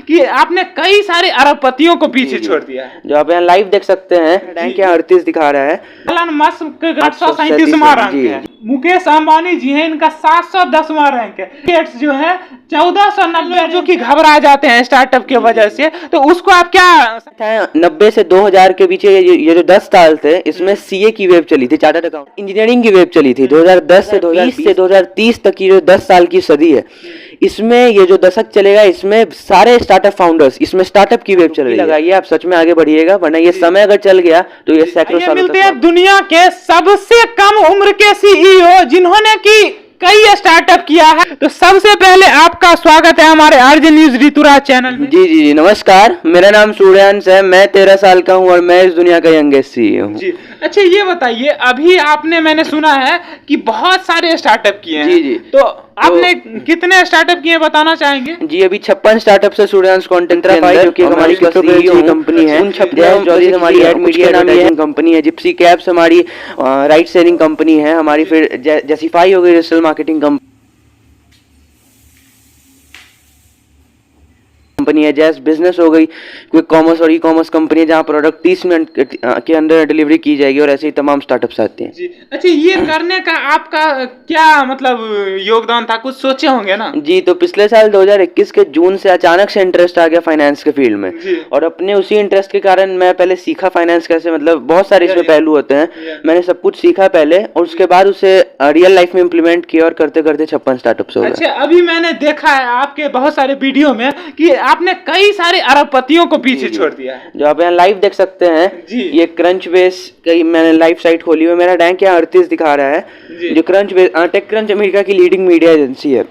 कि आपने कई सारे अरबपतियों को पीछे छोड़ दिया है। जो आप यहाँ लाइव देख सकते हैं, रैंक यहाँ 38 दिखा रहा है। एलन मस्क 837वां रैंक है। मुकेश अंबानी जी हैं, इनका 710वां रैंक है। गेट्स जो है 1490, जो कि घबरा जाते हैं स्टार्टअप की वजह से, तो उसको आप क्या 90 से 2000 के बीच ये जो 10 साल थे, इसमें सीए की वेव चली थी, चार्टर्ड अकाउंट इंजीनियरिंग की वेव चली थी। 2010 से 2030 तक की जो 10 साल की सदी है, इसमें ये जो दशक चलेगा, इसमें सारे स्टार्टअप फाउंडर्स, इसमें स्टार्टअप की वेव चल रही है। लगाइए, आप सच में आगे बढ़िएगा, वरना ये समय अगर चल गया तो ये सैकड़ों साल मिलते हैं दुनिया के सबसे कम उम्र के सीईओ जिन्होंने की कई स्टार्टअप किया है। तो सबसे पहले आपका स्वागत है हमारे आरजे न्यूज ऋतुराज चैनल में। जी, नमस्कार, मेरा नाम सूर्यांश है, मैं 13 साल का हूँ और मैं इस दुनिया का यंगेस्ट सीईओ हूँ। जी, अच्छा ये बताइए, अभी मैंने सुना है कि बहुत सारे स्टार्टअप किए हैं। जी, तो आपने कितने स्टार्टअप किए बताना चाहेंगे? जी, अभी 56 स्टार्टअप से सूर्यांश कंटेंट जो कि हमारी कंपनी है, हमारी एड मीडिया कंपनी है, जिप्सी कैब्स हमारी राइड शेयरिंग कंपनी है हमारी, फिर जैसिफाई हो गई डिजिटल मार्केटिंग कंपनी है, जैस बिजनेस हो गई, क्विक कॉमर्स और ई कॉमर्स कंपनी है जहां प्रोडक्ट 30 मिनट के अंदर डिलीवरी की जाएगी, और ऐसे ही तमाम स्टार्टअप्स आते हैं। जी, अच्छा ये करने का आपका क्या मतलब योगदान था, कुछ सोचे होंगे ना? जी, तो पिछले साल 2021 के जून से अचानक से इंटरेस्ट आ गया फाइनेंस के फील्ड में, और अपने उसी इंटरेस्ट के कारण मैं पहले सीखा फाइनेंस कैसे, मतलब बहुत सारे इसमें पहलू होते हैं, मैंने सब कुछ सीखा पहले, और उसके बाद उसे रियल लाइफ में इम्प्लीमेंट किया, और करते करते 56 स्टार्टअप्स हो गए। अच्छा, अभी मैंने देखा है आपके बहुत सारे वीडियो में कि आपने कई सारे अरबपतियों को पीछे छोड़ दिया है। जो आप यहाँ लाइव देख सकते हैं, ये क्रंच बेस कई मैंने लाइव साइट खोली हुई, मेरा रैंक यहाँ 38 दिखा रहा है। जो Crunchbase TechCrunch America की लीडिंग मीडिया एजेंसी है,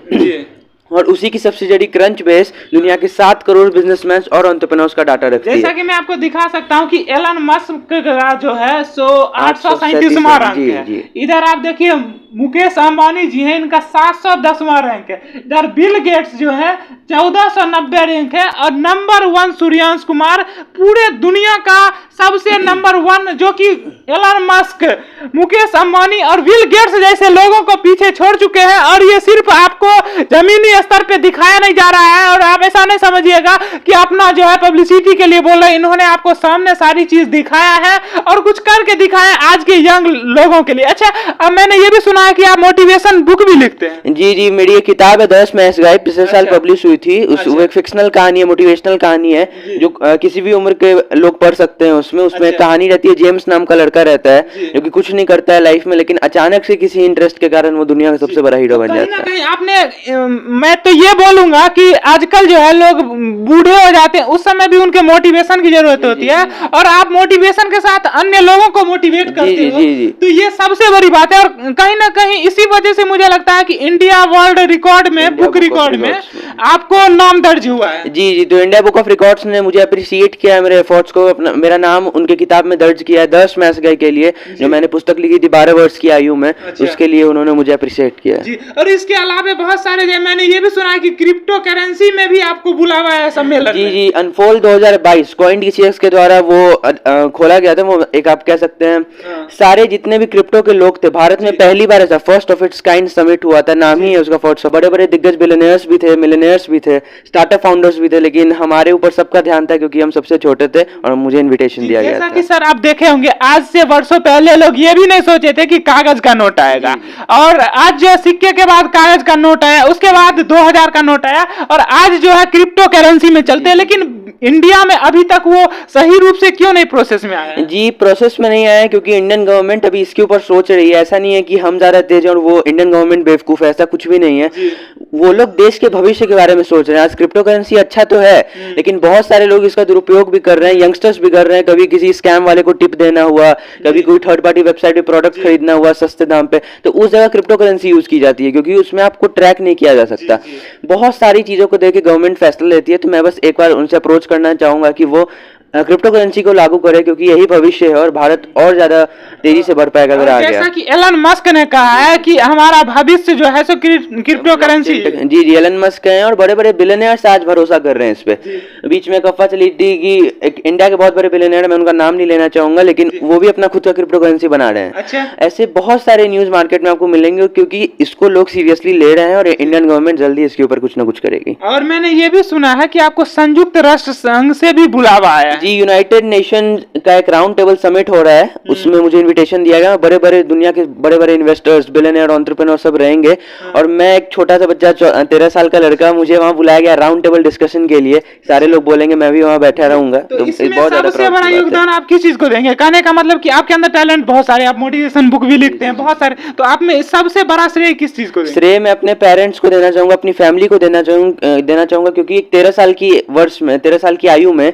और उसी की सब्सिडियरी क्रंच बेस दुनिया के 7 करोड़ बिजनेसमैन और एंटरप्रेन्योर्स का डाटा रखती है। जैसा कि मैं आपको दिखा सकता हूं कि एलन मस्क का जो है 837वां रैंक है। इधर आप देखिए मुकेश अंबानी जी हैं, इनका 710वां रैंक है। इधर बिल गेट्स जो है 1490 रैंक है, और नंबर 1 सूर्यांश कुमार, पूरे दुनिया का सबसे नंबर 1, जो कि एलन मस्क, मुकेश अंबानी और बिल गेट्स जैसे लोगों को पीछे छोड़ चुके हैं। और ये सिर्फ आपको जमीनी स्तर पे दिखाया नहीं जा रहा है, और आप ऐसा नहीं समझिएगा कि अपना जो है पब्लिसिटी के लिए बोल रहे हैं। इन्होंने आपको सामने सारी चीज दिखाया है और कुछ करके दिखाया आज के यंग लोगों के लिए। अच्छा, अब मैंने ये भी सुना है कि आप मोटिवेशन बुक भी लिखते हैं। जी, मेरी एक किताब है 10 मैथ्स गाइड, पिछले साल पब्लिश हुई थी। वो एक फिक्शनल कहानी है, मोटिवेशनल कहानी है, जो किसी भी उम्र के लोग पढ़ सकते हैं। उसमें कहानी रहती है, जेम्स नाम का लड़का रहता है जो कि कुछ नहीं करता है लाइफ में, लेकिन अचानक से किसी इंटरेस्ट के कारण वो दुनिया का सबसे बड़ा हीरो बन जाता है। मैं तो ये बोलूंगा कि आजकल जो है लोग बूढ़े हो जाते हैं, उस समय भी उनके मोटिवेशन की जरूरत होती है, और आप मोटिवेशन के साथ अन्य लोगों को मोटिवेट करते हो, तो ये सबसे बड़ी बात है। और कहीं ना कहीं इसी वजह से मुझे लगता है कि इंडिया वर्ल्ड रिकॉर्ड में, बुक रिकॉर्ड में आपको नाम दर्ज हुआ है। जी, तो इंडिया बुक ऑफ रिकॉर्ड्स ने मुझे अप्रिशिएट किया है, मेरे एफर्ट्स को, मेरा नाम उनके किताब में दर्ज किया है 10 मैथ्स गाइड के लिए, जो मैंने पुस्तक लिखी थी 12 वर्ष की आयु में। उसके लिए उन्होंने मुझे अप्रिशिएट किया है। और इसके अलावा बहुत सारे, मैंने ये भी सुना है कि क्रिप्टो करेंसी में भी आपको बुलावा है सम्मेलन। जी, अनफोल्ड 2022 CoinDCX के द्वारा वो खोला गया था। वो एक आप कह सकते हैं सारे जितने भी क्रिप्टो के लोग थे, भारत में पहली बार ऐसा first of its kind summit हुआ था, नाम ही है उसका फर्स्ट। बड़े बड़े दिग्गज बिलियनियर्स भी थे, मिलियनियर्स भी थे, स्टार्टअप फाउंडर्स भी थे, लेकिन हमारे ऊपर सबका ध्यान था क्योंकि हम सबसे छोटे थे और मुझे इन्विटेशन दिया गया था। जैसा कि सर आप देखे होंगे, आज से वर्षों पहले लोग ये भी नहीं सोचे थे कि कागज का नोट आएगा, और आज जो सिक्के के बाद कागज का नोट आया, उसके बाद 2000 का नोट आया, और आज जो है क्रिप्टो करेंसी में चलते हैं। लेकिन इंडिया में अभी तक वो सही रूप से क्यों नहीं प्रोसेस में आया? जी, प्रोसेस में नहीं आया क्योंकि इंडियन गवर्नमेंट अभी इसके ऊपर सोच रही है। ऐसा नहीं है कि हम ज्यादा तेज हैं और वो इंडियन गवर्नमेंट बेवकूफ है, ऐसा कुछ भी नहीं है। वो लोग देश के भविष्य के बारे में सोच रहे हैं। आज क्रिप्टो करेंसी अच्छा तो है, लेकिन बहुत सारे लोग इसका दुरुपयोग भी कर रहे हैं, यंगस्टर्स भी कर रहे हैं। कभी किसी स्कैम वाले को टिप देना हुआ, कभी कोई थर्ड पार्टी वेबसाइट पे प्रोडक्ट खरीदना हुआ सस्ते दाम पे, तो उस जगह क्रिप्टो करेंसी यूज की जाती है क्योंकि उसमें आपको ट्रैक नहीं किया जा सकता। बहुत सारी चीजों को देख के गवर्नमेंट फैसला लेती है, तो मैं बस एक बार उनसे अप्रोच करना चाहूंगा कि वो क्रिप्टो करेंसी को लागू करे, क्योंकि यही भविष्य है और भारत और ज्यादा तेजी से बढ़ पाएगा अगर आ गया। जैसा कि एलन मस्क ने कहा है कि हमारा भविष्य जो है सो क्रिप्टो करेंसी। जी जी, एलन मस्क हैं और बड़े बड़े बिलियनर्स आज भरोसा कर रहे हैं इस पे। बीच में अफवाह चली थी कि एक इंडिया के बहुत बड़े बिलियनर, मैं उनका नाम नहीं लेना चाहूंगा, लेकिन वो भी अपना खुद का क्रिप्टो करेंसी बना रहे हैं। अच्छा। ऐसे बहुत सारे न्यूज मार्केट में आपको मिलेंगे, क्योंकि इसको लोग सीरियसली ले रहे हैं और इंडियन गवर्नमेंट जल्दी इसके ऊपर कुछ ना कुछ करेगी। और मैंने ये भी सुना है कि आपको संयुक्त राष्ट्र संघ से भी बुलावा आया। जी, यूनाइटेड नेशन का एक राउंड टेबल समिट हो रहा है, उसमें मुझे इनविटेशन दिया गया। बड़े बड़े दुनिया के बड़े बड़े इन्वेस्टर्स, बिलियनर, एंटरप्रेन्योर सब रहेंगे और मैं एक छोटा सा बच्चा 13 साल का लड़का, मुझे वहां बुलाया गया राउंड टेबल डिस्कशन के लिए। सारे लोग बोलेंगे, मैं भी वहां बैठा रहूंगा। तो इसमें सबसे बड़ा योगदान आप किस चीज को देंगे? कहने का मतलब कि आपके अंदर टैलेंट बहुत सारे, आप मोटिवेशन बुक भी लिखते हैं बहुत सारे, तो आप में सबसे बड़ा श्रेय किस चीज को देंगे? श्रेय मैं अपने पेरेंट्स को देना चाहूंगा, अपनी फैमिली को देना चाहूंगा, क्योंकि 13 साल की वर्ष में, 13 साल की आयु में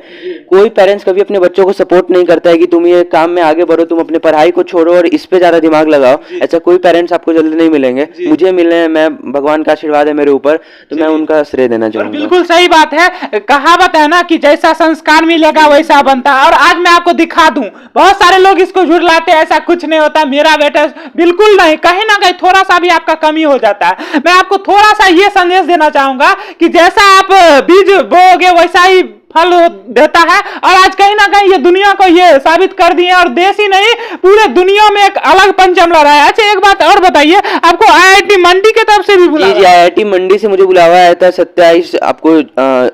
कोई पेरेंट्स कभी अपने बच्चों को सपोर्ट नहीं करता है कि तुम ये काम में आगे बढ़ो, तुम अपने पढ़ाई को छोड़ो और इस पे ज्यादा दिमाग लगाओ। ऐसा कोई पेरेंट्स आपको जल्दी नहीं मिलेंगे, मुझे मिले हैं, मैं भगवान का आशीर्वाद है मेरे ऊपर, तो मैं उनका श्रेय देना चाहूंगा। बिल्कुल सही बात है, कहावत है ना कि जैसा संस्कार मिलेगा वैसा बनता है। और आज मैं आपको दिखा दूं, बहुत सारे लोग इसको झुठलाते हैं, ऐसा कुछ नहीं होता, मेरा बेटा बिल्कुल नहीं, कहीं ना कहीं थोड़ा सा भी आपका कमी हो जाता है। मैं आपको थोड़ा सा ये संदेश देना चाहूंगा कि जैसा आप बीज बोओगे वैसा ही फल देता है। और आज कहीं ना कहीं ये दुनिया को ये साबित कर दिए, और देश ही नहीं पूरे दुनिया में एक अलग पंचम लड़ा है। अच्छा, एक बात और बताइए, आपको आईआईटी मंडी की तरफ से भी बुलावा? जी, आईआईटी मंडी से मुझे बुलावा आया था 27 आपको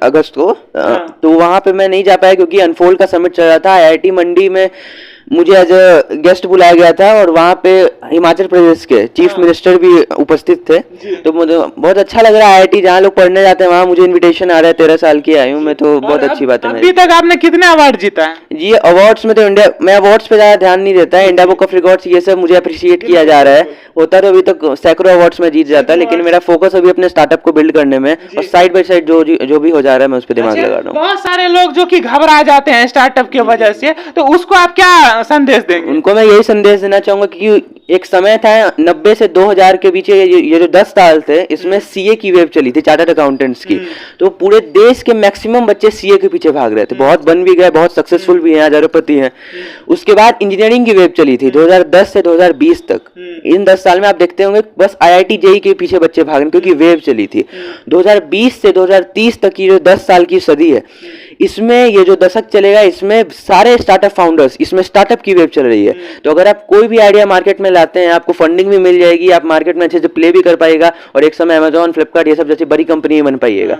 अगस्त को। तो वहां पे मैं नहीं जा पाया क्योंकि अनफोल्ड का समिट चल रहा था। आईआईटी मंडी में मुझे एज अ गेस्ट बुलाया गया था और वहाँ पे हिमाचल प्रदेश के चीफ मिनिस्टर भी उपस्थित थे। तो मुझे बहुत अच्छा लग रहा है, आईआईटी जहाँ लोग पढ़ने जाते हैं वहाँ मुझे इनविटेशन आ रहा है। 13 साल की आयु में, तो बहुत अच्छी बात है। अभी तक आपने कितने अवार्ड जीता है? जी, अवार्ड्स में तो इंडिया, मैं अवार्ड्स पे ज्यादा ध्यान नहीं देता है। इंडिया बुक ऑफ रिकॉर्ड्स ये सब मुझे अप्रिशिएट किया जा रहा है। होता तो अभी तक सैकड़ों अवार्ड्स में जीत जाता है, लेकिन मेरा फोकस अभी अपने स्टार्टअप को बिल्ड करने में, और साइड बाय साइड जो भी हो जा रहा है मैं उस पर दिमाग लगा रहा हूँ। बहुत सारे लोग जो कि घबरा जाते हैं स्टार्टअप की वजह से, तो उसको आप क्या संदेश देंगे? उनको मैं यही संदेश देना चाहूंगा कि एक समय था 90 से 2000 के बीच, ये जो 10 साल थे, इसमें सीए की वेव चली थी, चार्टर्ड अकाउंटेंट्स की। तो पूरे देश के मैक्सिमम बच्चे सीए के पीछे भाग रहे थे, बहुत बन भी गए, बहुत सक्सेसफुल भी हैं, हजारोंपति हैं। उसके बाद इंजीनियरिंग की वेव चली थी 2010 से 2020 तक। इन 10 साल में आप देखते होंगे बस आईआईटी जेईई के पीछे बच्चे भाग रहे हैं, क्योंकि वेव चली थी। 2020 से 2030 तक की जो 10 साल की सदी है, इसमें ये जो दशक चलेगा, इसमें सारे स्टार्टअप फाउंडर्स, इसमें स्टार्टअप की वेव चल रही है। तो अगर आप कोई भी आइडिया मार्केट में लाते हैं, आपको फंडिंग भी मिल जाएगी, आप मार्केट में अच्छे से प्ले भी कर पाएगा, और एक समय अमेजॉन, फ्लिपकार्ट ये सब जैसी बड़ी कंपनी बन पाइएगा।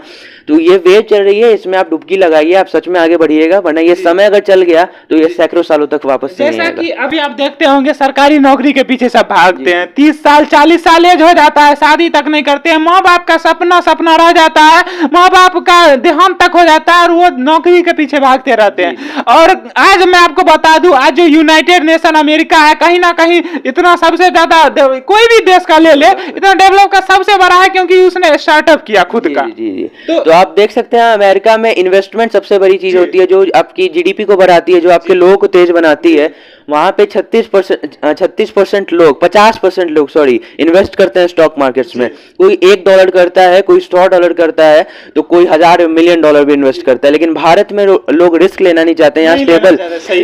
तो ये वेव चल रही है, इसमें आप डुबकी लगाइए, आप सच में आगे बढ़िएगा, वरना ये समय अगर चल गया तो ये सैकड़ों सालों तक वापस नहीं आएगा। जैसा कि अभी आप देखते होंगे सरकारी नौकरी के पीछे सब भागते हैं, 30 साल 40 साल एज हो जाता है, शादी तक नहीं करते हैं, माँ बाप का सपना रह जाता है, माँ बाप का देहांत तक हो जाता है और वो नौकरी के पीछे भागते रहते हैं। और आज मैं आपको बता दूं, आज जो यूनाइटेड नेशन अमेरिका है, कहीं ना कहीं इतना सबसे ज्यादा, कोई भी देश का ले ले, इतना डेवलप का सबसे बड़ा है, क्योंकि उसने स्टार्टअप किया खुद का। जी। तो आप देख सकते हैं अमेरिका में इन्वेस्टमेंट सबसे बड़ी चीज होती है, जो आपकी जीडीपी को बढ़ाती है, जो आपके लोगों को तेज बनाती है। वहां पे 36% लोग, 50% लोग सॉरी, इन्वेस्ट करते हैं स्टॉक मार्केट्स में। कोई $1 करता है, कोई $100 करता है, तो कोई $1000 मिलियन डॉलर भी इन्वेस्ट करता है। लेकिन भारत में लोग रिस्क लेना नहीं चाहते।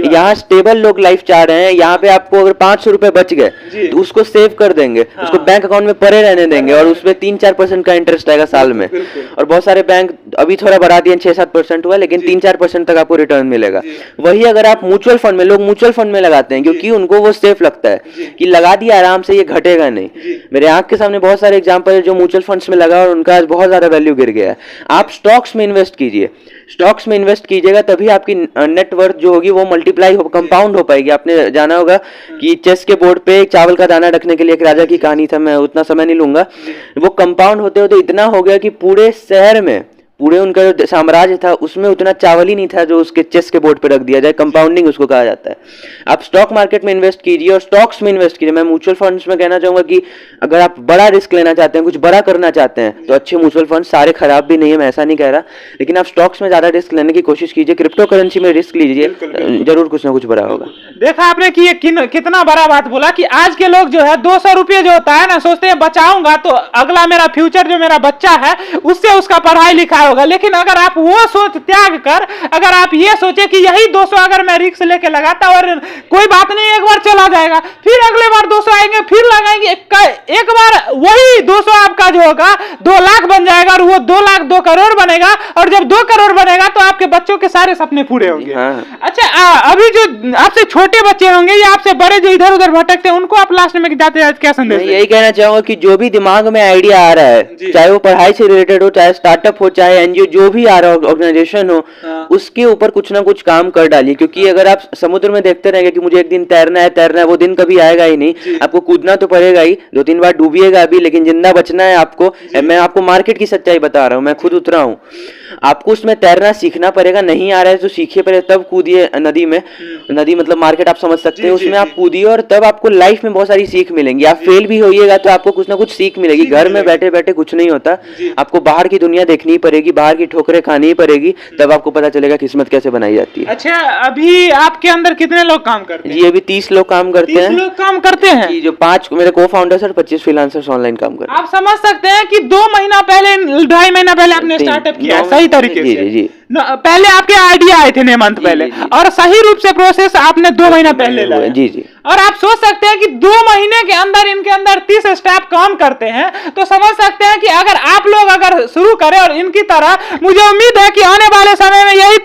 यहाँ स्टेबल लोग लाइफ चाह रहे हैं। यहाँ पे आपको अगर 500 रुपए बच गए तो उसको सेव कर देंगे, उसको बैंक अकाउंट में पड़े रहने देंगे, और उसमें 3-4% का इंटरेस्ट आएगा साल में। और बहुत सारे बैंक अभी थोड़ा बढ़ा दिए, 6-7% हुआ, लेकिन 3-4% तक आपको रिटर्न मिलेगा। वही अगर आप म्यूचुअल फंड में, लोग म्यूचुअल फंड में लगाते हैं क्योंकि उनको वो सेफ लगता है कि लगा दिया आराम से, ये घटेगा नहीं। मेरे आंख के सामने बहुत सारे एग्जांपल है जो म्यूचुअल फंड्स में लगा और उनका आज बहुत ज्यादा वैल्यू गिर गया है। आप स्टॉक्स में इन्वेस्ट कीजिए, स्टॉक्स में इन्वेस्ट कीजिएगा, तभी आपकी नेटवर्थ जो होगी वो मल्टीप्लाई हो, कंपाउंड हो पाएगी। आपने जाना होगा कि चेस के बोर्ड पे एक चावल का दाना रखने के लिए एक राजा की कहानी था, मैं उतना समय नहीं लूंगा। वो कंपाउंड होते होते इतना हो गया कि पूरे शहर में, पूरे उनका जो साम्राज्य था उसमें उतना चावल ही नहीं था जो उसके चेस के बोर्ड पे रख दिया जाए। कंपाउंडिंग उसको कहा जाता है। आप स्टॉक मार्केट में इन्वेस्ट कीजिए और स्टॉक्स में इन्वेस्ट कीजिए। मैं म्यूचुअल फंड्स में कहना चाहूंगा कि अगर आप बड़ा रिस्क लेना चाहते हैं, कुछ बड़ा करना चाहते हैं, तो अच्छे म्यूचुअल फंड, सारे खराब भी नहीं है, मैं ऐसा नहीं कह रहा, लेकिन आप स्टॉक्स में ज्यादा रिस्क लेने की कोशिश कीजिए। क्रिप्टो करेंसी में रिस्क लीजिए, जरूर कुछ ना कुछ बड़ा होगा। देखा आपने कि ये कितना बड़ा बात बोला कि आज के लोग जो है 200 रुपये जो होता है ना, सोचते हैं बचाऊंगा तो अगला मेरा फ्यूचर जो मेरा बच्चा है उससे उसका पढ़ाई लिखाई होगा, लेकिन अगर आप वो सोच त्याग कर अगर आप ये सोचे कि यही 200 अगर मैं रिक्स लेके लगाता और कोई बात नहीं, एक बार चला जाएगा, फिर अगले बार 200 आएंगे, फिर लगाएंगे, एक बार वही 200 आपका जो होगा 2 लाख बन जाएगा और वो 2 लाख 2 करोड़ बनेगा, और जब 2 करोड़ बनेगा तो आपके बच्चों के सारे सपने पूरे होंगे। हाँ। अच्छा, अभी जो आपसे छोटे बच्चे होंगे या आपसे बड़े जो इधर उधर भटकते हैं, उनको आप लास्ट में जाते जाते क्या संदेश? यही कहना चाहूंगा कि जो भी दिमाग में आइडिया आ रहा है, चाहे वो पढ़ाई से रिलेटेड हो, चाहे स्टार्टअप हो, चाहे एनजीओ, जो भी आ रहा हो, ऑर्गेनाइजेशन हो, उसके ऊपर कुछ ना कुछ काम कर डालिए। क्योंकि अगर आप समुद्र में देखते रहेंगे कि मुझे एक दिन तैरना है, वो दिन कभी आएगा ही नहीं। आपको कूदना तो पड़ेगा ही, 2-3 बार डूबिएगा अभी, लेकिन जिंदा बचना है आपको। मैं आपको मार्केट की सच्चाई बता रहा हूँ, मैं खुद उतरा हूँ। आपको उसमें तैरना सीखना पड़ेगा, नहीं आ रहा है तो सीखिए पहले, तब कूदिए नदी में। नदी मतलब मार्केट, आप समझ सकते हैं, उसमें आप कूदिए और तब आपको लाइफ में बहुत सारी सीख मिलेंगी। आप फेल भी होइएगा तो आपको कुछ ना कुछ सीख मिलेगी। घर में बैठे बैठे कुछ नहीं होता, आपको बाहर की दुनिया देखनी पड़ेगी, बाहर की ठोकरें खानी ही पड़ेगी, तब आपको पता चलेगा किस्मत कैसे बनाई जाती है। अच्छा, अभी आपके अंदर कितने लोग काम करते हैं? जी, अभी 30 लोग काम करते हैं। 30 लोग काम करते हैं, जो 5 मेरे को फाउंडर्स और 25 फ्रीलांसर्स ऑनलाइन काम करते हैं। आप समझ सकते हैं कि 2 महीना पहले, 2.5 महीना पहले आपने स्टार्टअप किया सही तरीके से। जी। पहले आपके आइडिया आए थे 9 मंथ पहले, और सही रूप से प्रोसेस आपने 2 महीना पहले लाया। जी। और आप सोच सकते हैं कि 2 महीने के अंदर इनके अंदर 30 स्टाफ काम करते हैं, तो समझ सकते हैं कि अगर आप लोग अगर शुरू करें और इनकी तरह, मुझे उम्मीद है कि आने वाले समय में यही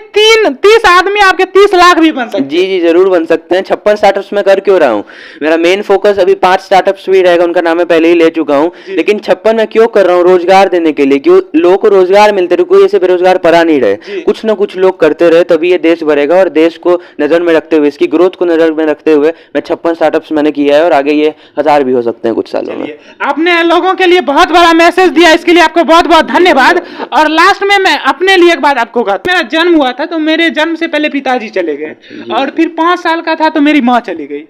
30 आदमी आपके 30 लाख भी बन सकते हैं। जी, जरूर बन सकते हैं। 56 स्टार्टअप्स में कर क्यों रहा हूँ, मेरा मेन फोकस अभी 5 स्टार्टअप्स भी रहेगा, उनका नाम मैं पहले ही ले चुका हूँ। लेकिन 56 में क्यों कर रहा हूँ, रोजगार देने के लिए, क्यों लोगों को रोजगार मिलते रहे, कोई ऐसे बेरोजगार पड़ा नहीं रहे, कुछ ना कुछ लोग करते रहे, तभी ये देश बढ़ेगा। और देश को नजर में रखते हुए, इसकी ग्रोथ को नजर में रखते हुए मैं 56 स्टार्टअप्स मैंने किया है, और आगे ये 1000 भी हो सकते हैं कुछ सालों में। आपने लोगों के लिए बहुत बड़ा मैसेज दिया, इसके लिए आपको बहुत बहुत धन्यवाद। और लास्ट में मैं अपने लिए एक बात आपको कहता हूं, मेरा जन्म हुआ था तो मेरे जन्म से पहले पिताजी चले गए, और फिर 5 साल का था तो मेरी माँ चली गई,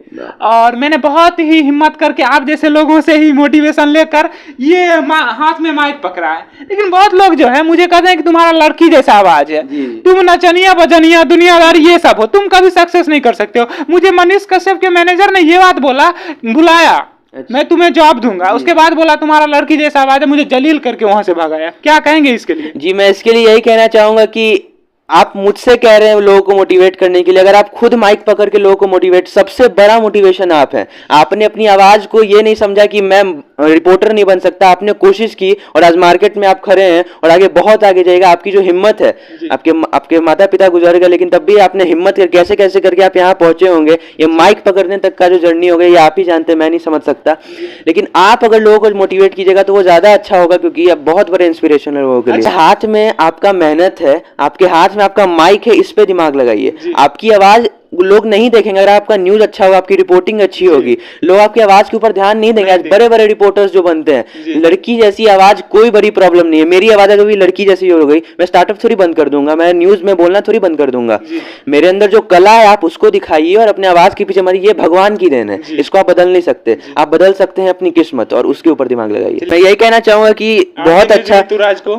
और मैंने बहुत ही हिम्मत करके आप जैसे लोगों से ही मोटिवेशन लेकर ये हाथ में माइक पकड़ा है। लेकिन बहुत लोग जो है मुझे कहते हैं कि तुम्हारा लड़की जैसा आवाज है, तुम नचनिया बजनिया दुनियादारी ये सब हो, तुम कभी सक्सेस नहीं कर सकते हो। मुझे मनीष कश्यप के मैनेजर ने ये बात बुलाया, मैं तुम्हें जॉब दूंगा, उसके बाद बोला तुम्हारा लड़की जैसा आवाज है, मुझे जलील करके वहां से भगाया। क्या कहेंगे इसके लिए? जी, मैं इसके लिए यही कहना चाहूंगा कि आप मुझसे कह रहे हैं लोगों को मोटिवेट करने के लिए, अगर आप खुद माइक पकड़ के लोगों को मोटिवेट, सबसे बड़ा मोटिवेशन आप हैं। आपने अपनी आवाज को ये नहीं समझा कि मैं रिपोर्टर नहीं बन सकता, आपने कोशिश की और आज मार्केट में आप खड़े हैं और आगे बहुत आगे जाएगा। आपकी जो हिम्मत है, आपके माता पिता गुजर गए, लेकिन तब भी आपने हिम्मत कर कैसे कैसे करके आप यहाँ पहुंचे होंगे। ये माइक पकड़ने तक का जो जर्नी हो गई, ये आप ही जानते हैं, मैं नहीं समझ सकता। लेकिन आप अगर लोगों को मोटिवेट कीजिएगा तो वो ज्यादा अच्छा होगा, क्योंकि आप बहुत बड़े इंस्पिरेशन है लोगों के लिए। हाथ में आपका मेहनत है, आपके हाथ में आपका माइक है, इस पे दिमाग लगाइए। आपकी आवाज लोग नहीं देखेंगे, अगर आपका न्यूज अच्छा होगा, आपकी रिपोर्टिंग अच्छी होगी, लोग आपकी आवाज के ऊपर ध्यान नहीं देंगे। आज बड़े बड़े रिपोर्टर्स जो बनते हैं, लड़की जैसी आवाज कोई बड़ी प्रॉब्लम नहीं है। मेरी आवाज अगर भी लड़की जैसी हो गई, मैं स्टार्टअप थोड़ी बंद कर दूंगा, मैं न्यूज में बोलना थोड़ी बंद कर दूंगा। मेरे अंदर जो कला है आप उसको दिखाइए और अपने आवाज के पीछे मारिए। ये भगवान की देन है, इसको आप बदल नहीं सकते। आप बदल सकते हैं अपनी किस्मत, और उसके ऊपर दिमाग लगाइए। मैं यही कहना चाहूंगा कि बहुत अच्छा,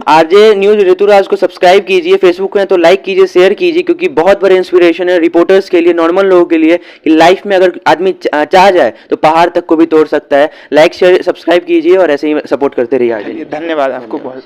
आरजे न्यूज ऋतुराज को सब्सक्राइब कीजिए, फेसबुक में तो लाइक कीजिए, शेयर कीजिए, क्योंकि बहुत बड़े इंस्पिरेशन है रिपोर्टर्स के लिए, नॉर्मल लोगों के लिए, कि लाइफ में अगर आदमी चाह जाए तो पहाड़ तक को भी तोड़ सकता है। लाइक शेयर सब्सक्राइब कीजिए और ऐसे ही सपोर्ट करते रहिए। धन्यवाद आपको बहुत।